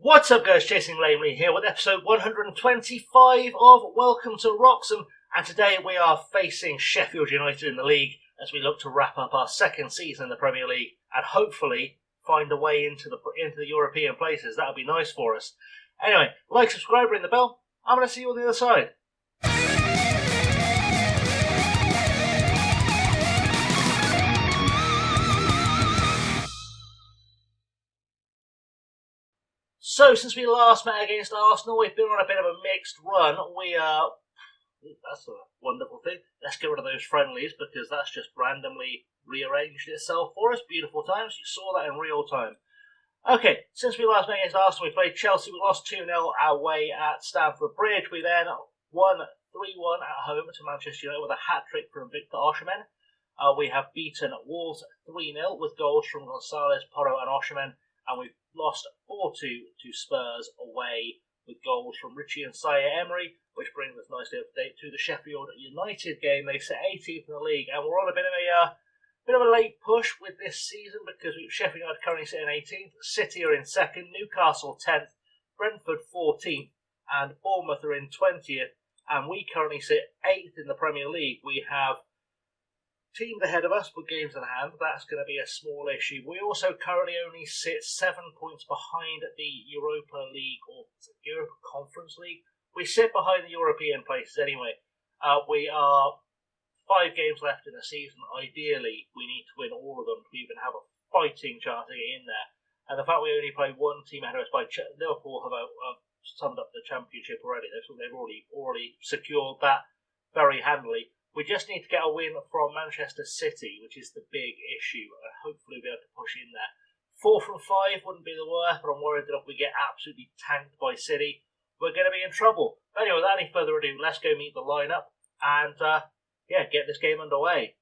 What's up guys, Chasing Lamely here with episode 125 of Welcome to Wroxham, and today we are facing Sheffield United in the league as we look to wrap up our second season in the Premier League and hopefully find a way into the European places. That would be nice for us. Anyway, like, subscribe, ring the bell. I'm going to see you on the other side. So, since we last met against Arsenal, we've been on a bit of a mixed run. That's a wonderful thing. Let's get rid of those friendlies because that's just randomly rearranged itself for us. Beautiful times. You saw that in real time. Okay, since we last met against Arsenal, we played Chelsea. We lost 2-0 away at Stamford Bridge. We then won 3-1 at home to Manchester United with a hat-trick from Victor Osimhen. We have beaten Wolves 3-0 with goals from Gonzalez, Porro and Osimhen. And we've lost 4-2 to Spurs away with goals from Richie and Sayer Emery, which brings us nicely up to date to the Sheffield United game. They sit 18th in the league, and we're on a bit of a late push with this season because Sheffield United currently sit in 18th, City are in 2nd, Newcastle 10th, Brentford 14th, and Bournemouth are in 20th, and we currently sit 8th in the Premier League. We have teams ahead of us with games in hand. That's going to be a small issue. We also currently only sit 7 points behind the Europa League or Europa Conference League. We sit behind the European places anyway. We are 5 games left in the season. Ideally, we need to win all of them to even have a fighting chance to get in there. And the fact we only play one team ahead of us by Liverpool have summed up the championship already. They've already secured that very handily. We just need to get a win from Manchester City, which is the big issue, and hopefully be able to push in there. 4 from 5 wouldn't be the worst, but I'm worried that if we get absolutely tanked by City, we're going to be in trouble. Anyway, without any further ado, let's go meet the lineup and get this game underway.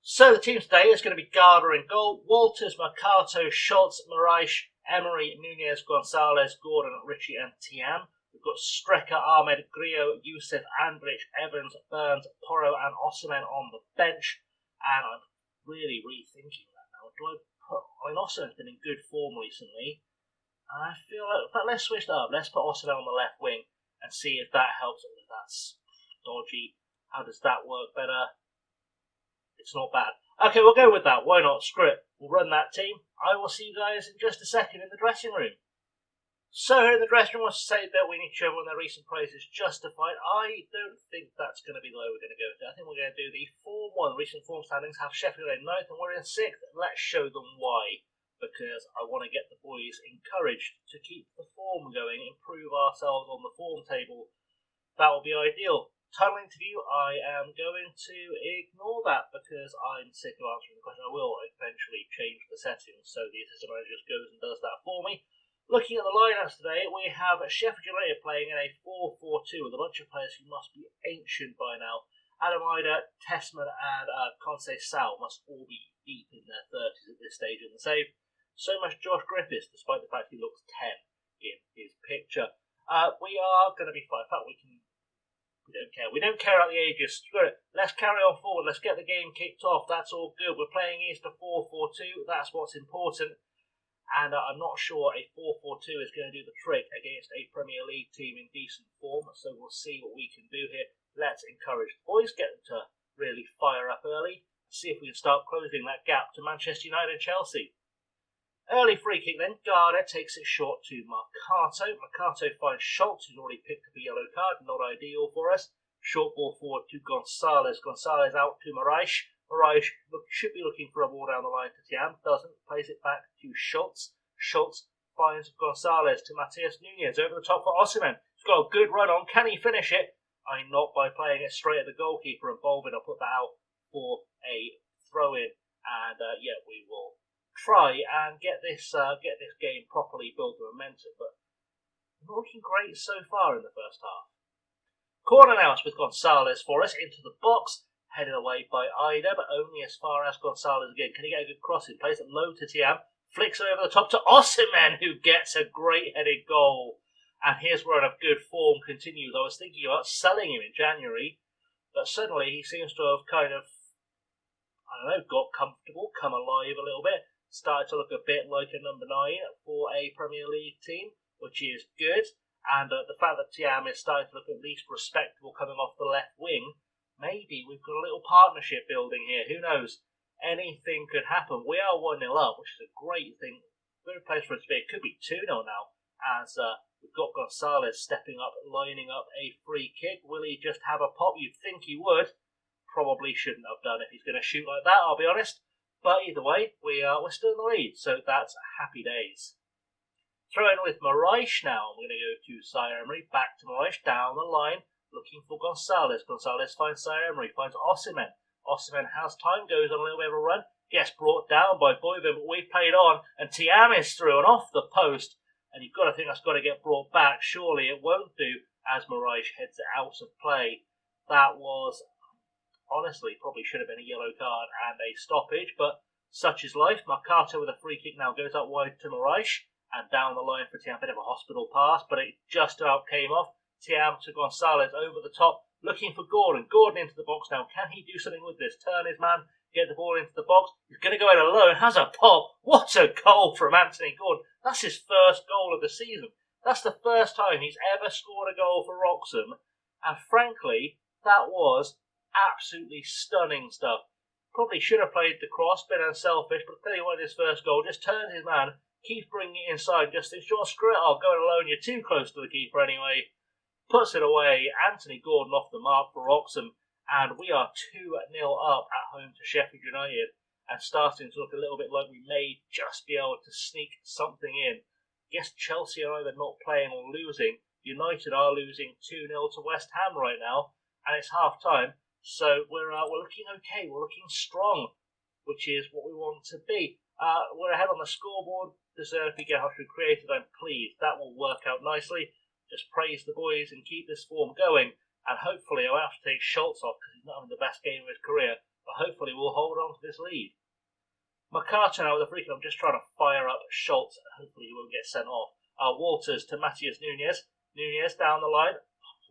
So the team today is going to be Garda in goal, Walters, Mercato, Schultz, Moraes, Emery, Nunez, Gonzalez, Gordon, Richie and Thiam. We've got Strecker, Ahmed, Griot, Youssef, Andrich, Evans, Burns, Porro and Osimhen on the bench. And I'm really rethinking that now. Osimhen's been in good form recently. And I feel like, but let's switch that up. Let's put Osimhen on the left wing and see if that helps. That's dodgy. How does that work better? It's not bad. Okay, we'll go with that. Why not? Screw it. We'll run that team. I will see you guys in just a second in the dressing room. So here in the dressing room, I want to say that we need to show everyone their recent praise is justified. I don't think that's going to be the way we're going to go to. I think we're going to do the Form 1 recent form standings, have Sheffield Unite 9th and we're in 6th. Let's show them why. Because I want to get the boys encouraged to keep the form going, improve ourselves on the form table. That will be ideal. Title interview, I am going to ignore that because I'm sick of answering the question. I will eventually change the settings so the assistant manager just goes and does that for me. Looking at the lineups today, we have Sheffield United playing in a 4-4-2 with a bunch of players who must be ancient by now. Adam Ida, Tessman and Conceição must all be deep in their 30s at this stage in the save. So much Josh Griffiths, despite the fact he looks 10 in his picture. We are going to be fine. In fact, we don't care. We don't care about the ages. Screw it. Let's carry on forward. Let's get the game kicked off. That's all good. We're playing against a 4-4-2. That's what's important. And I'm not sure a 4-4-2 is going to do the trick against a Premier League team in decent form. So we'll see what we can do here. Let's encourage the boys, get them to really fire up early. See if we can start closing that gap to Manchester United and Chelsea. Early free kick then. Garda takes it short to Mercato. Mercato finds Schultz, who's already picked up a yellow card. Not ideal for us. Short ball forward to Gonzalez. Gonzalez out to Moraes. Moraes should be looking for a ball down the line to Thiam. Doesn't. Plays it back to Schultz. Schultz finds Gonzalez to Matheus Nunez. Over the top for Osimhen. He's got a good run on. Can he finish it? I'm not by playing it straight at the goalkeeper and Bolvin. I'll put that out for a throw-in. And we will try and get this game properly built to momentum. But not looking great so far in the first half. Corner now with Gonzalez for us into the box. Headed away by Ida, but only as far as Gonzalez again. Can he get a good crossing? Plays it low to Thiam. Flicks it over the top to Osimhen, who gets a great headed goal. And his run of good form continues. I was thinking about selling him in January, but suddenly he seems to have kind of, got comfortable, come alive a little bit. started to look a bit like a number 9 for a Premier League team, which is good. And the fact that Thiam is starting to look at least respectable coming off the left wing, maybe we've got a little partnership building here. Who knows? Anything could happen. We are 1-0 up, which is a great thing. Good place for it to be. It could be 2-0 now, as we've got Gonzalez stepping up, lining up a free kick. Will he just have a pop? You'd think he would. Probably shouldn't have done if he's going to shoot like that, I'll be honest. But either way, we're still in the lead, so that's happy days. Throw in with Moraes now. I'm going to go to Zaire Emery, back to Moraes, down the line, looking for Gonzalez. Gonzalez finds Zaire Emery, finds Osimhen. Osimhen has time, goes on a little bit of a run, gets brought down by Boyvin, but we've played on, and Thiam is through and off the post, and you've got to think that's got to get brought back. Surely it won't do, as Moraes heads it out of play. That was, honestly, probably should have been a yellow card and a stoppage, but such is life. Mercato with a free kick now goes out wide to Moraes, and down the line for Thiam. Bit of a hospital pass, but it just about came off. Thiam to Gonzalez over the top, looking for Gordon. Gordon into the box now. Can he do something with this? Turn his man, get the ball into the box. He's going to go in alone. Has a pop. What a goal from Anthony Gordon. That's his first goal of the season. That's the first time he's ever scored a goal for Wroxham. And frankly, that was absolutely stunning stuff. Probably should have played the cross, been unselfish, but I'll tell you what, his first goal, just turns his man, keeps bringing it inside, just thinks, sure, screw it, I'll go it alone, you're too close to the keeper anyway. Puts it away, Anthony Gordon off the mark for Wroxham, and we are 2-0 up at home to Sheffield United, and starting to look a little bit like we may just be able to sneak something in. Yes, Chelsea are either not playing or losing. United are losing 2-0 to West Ham right now, and it's half time, so we're looking okay, we're looking strong, which is what we want to be. We're ahead on the scoreboard. Deserve to get how we created. I'm pleased. That will work out nicely. Just praise the boys and keep this form going. And hopefully, I'll have to take Schultz off because he's not having the best game of his career. But hopefully, we'll hold on to this lead. Mercato now with a free kick. I'm just trying to fire up Schultz. Hopefully, he won't get sent off. Walters to Matthias Nunez. Nunez down the line.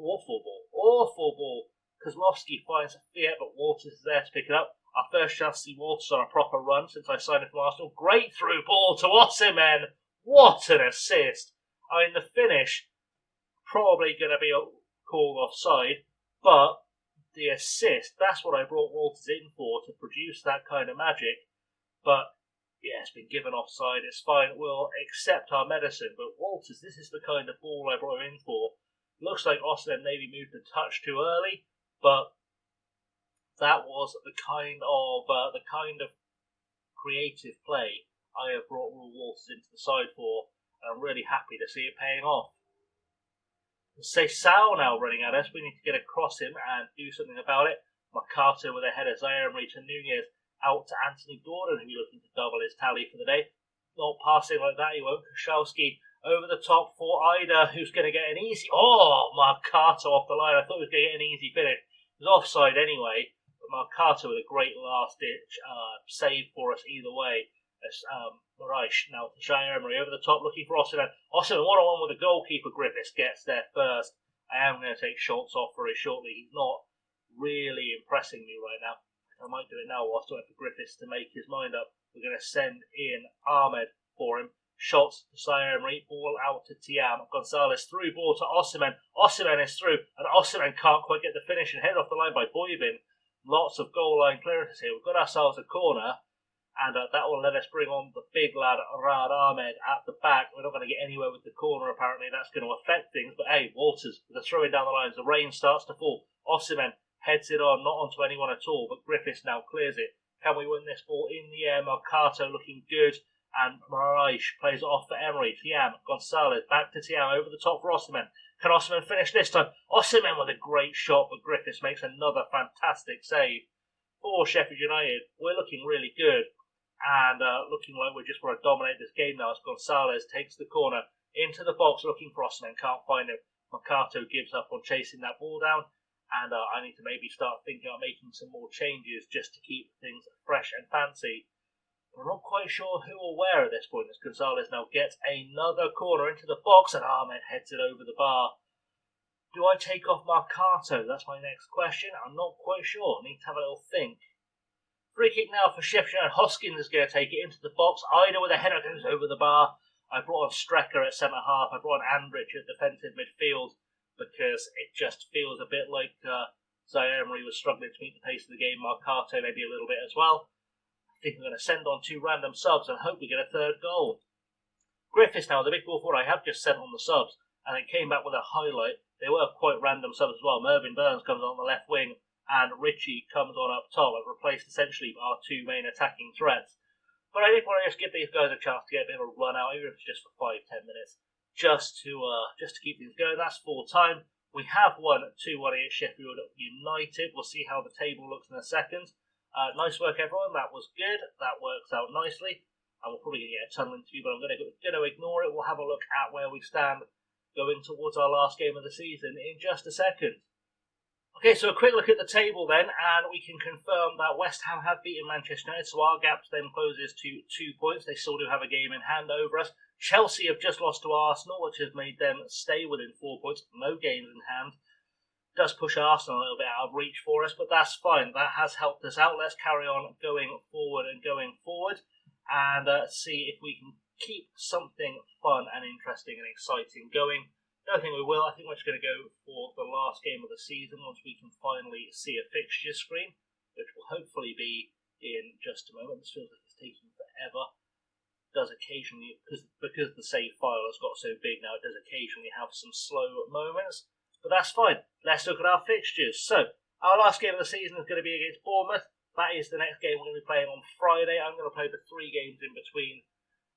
Awful ball. Awful ball. Kozlowski finds a Fiat, but Walters is there to pick it up. Our first chance to see Walters on a proper run since I signed him from Arsenal. Great through ball to Osimhen. What an assist. I mean, the finish, probably going to be called offside, but the assist, that's what I brought Walters in for, to produce that kind of magic. But, yeah, it's been given offside. It's fine. We'll accept our medicine. But Walters, this is the kind of ball I brought him in for. Looks like Osimhen maybe moved a touch too early, but that was the kind of creative play I have brought Will Walters into the side for, and I'm really happy to see it paying off. Seisao now running at us. We need to get across him and do something about it. Mercato with a header. Zaire Emery to Nunez, out to Anthony Gordon, who'll be looking to double his tally for the day. Not passing like that, he won't. Koscielski over the top for Ida, who's going to get an easy... Oh, Mercato off the line. I thought he was going to get an easy finish. It was offside anyway. Mercato with a great last-ditch save for us either way. Moraes now to Zaire Emery over the top looking for Osimhen. Osimhen one-on-one with the goalkeeper. Griffiths gets there first. I am going to take Schultz off very shortly. He's not really impressing me right now. I might do it now whilst waiting for Griffiths to make his mind up. We're going to send in Ahmed for him. Schultz to Zaire Emery. Ball out to Thiam. Gonzalez through ball to Osimhen. Osimhen is through, and Osimhen can't quite get the finish and head off the line by Boyvin. Lots of goal line clearances here. We've got ourselves a corner, and that will let us bring on the big lad Rad Ahmed at the back. We're not going to get anywhere with the corner apparently. That's going to affect things, but hey, Walters with a throw in down the lines. The rain starts to fall. Osimhen heads it on, not onto anyone at all, but Griffiths now clears it. Can we win this ball in the air? Mercato looking good, and Moraes plays it off for Emery. Thiam, Gonzalez, back to Thiam, over the top for Osimhen. Can Osimhen finish this time? Osimhen with a great shot, but Griffiths makes another fantastic save. For Sheffield United, we're looking really good, and looking like we just want to dominate this game now as Gonzalez takes the corner into the box looking for Osimhen, can't find him. Mercato gives up on chasing that ball down, and I need to maybe start thinking about making some more changes just to keep things fresh and fancy. We're not quite sure who or where at this point as Gonzalez now gets another corner into the box and Ahmed heads it over the bar. Do I take off Mercato? That's my next question. I'm not quite sure. I need to have a little think. Free kick now for Sheffield Unite. Hoskins is going to take it into the box. Ida with a header goes over the bar. I brought on Strecker at centre half. I brought on Andrich at defensive midfield because it just feels a bit like Zaire Emery was struggling to meet the pace of the game. Marcato maybe a little bit as well. I think I'm going to send on 2 random subs and hope we get a 3rd goal. Griffiths now, the big ball forward I have just sent on the subs, and it came back with a highlight. They were quite random subs as well. Mervyn Burns comes on the left wing, and Richie comes on up top. I've replaced essentially our 2 main attacking threats. But I did want to just give these guys a chance to get a bit of a run out, even if it's just for 5-10 minutes, just to keep things going. That's full time. We have won 2-1 against Sheffield United. We'll see how the table looks in a second. Nice work, everyone. That was good. That works out nicely. And we're probably going to get a tunnel interview, but I'm going to ignore it. We'll have a look at where we stand going towards our last game of the season in just a second. Okay, so a quick look at the table then, and we can confirm that West Ham have beaten Manchester United, so our gap then closes to 2 points. They still do have a game in hand over us. Chelsea have just lost to Arsenal, which has made them stay within 4 points. No games in hand. Does push Arsenal a little bit out of reach for us, but that's fine. That has helped us out. Let's carry on going forward, and see if we can keep something fun and interesting and exciting going. I don't think we will. I think we're just going to go for the last game of the season once we can finally see a fixture screen, which will hopefully be in just a moment. This feels like it's taking forever. It does occasionally, because the save file has got so big now, it does occasionally have some slow moments, but that's fine. Let's look at our fixtures. So, our last game of the season is going to be against Bournemouth. That is the next game we're going to be playing on Friday. I'm going to play the 3 games in between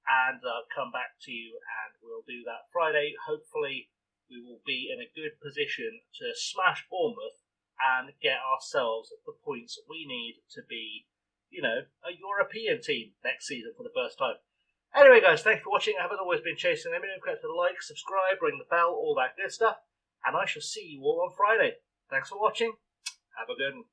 and come back to you, and we'll do that Friday. Hopefully we will be in a good position to smash Bournemouth and get ourselves the points we need to be, a European team next season for the first time. Anyway, guys, thanks for watching. I haven't always been chasing them. Don't forget to like, subscribe, ring the bell, all that good stuff. And I shall see you all on Friday. Thanks for watching. Have a good one.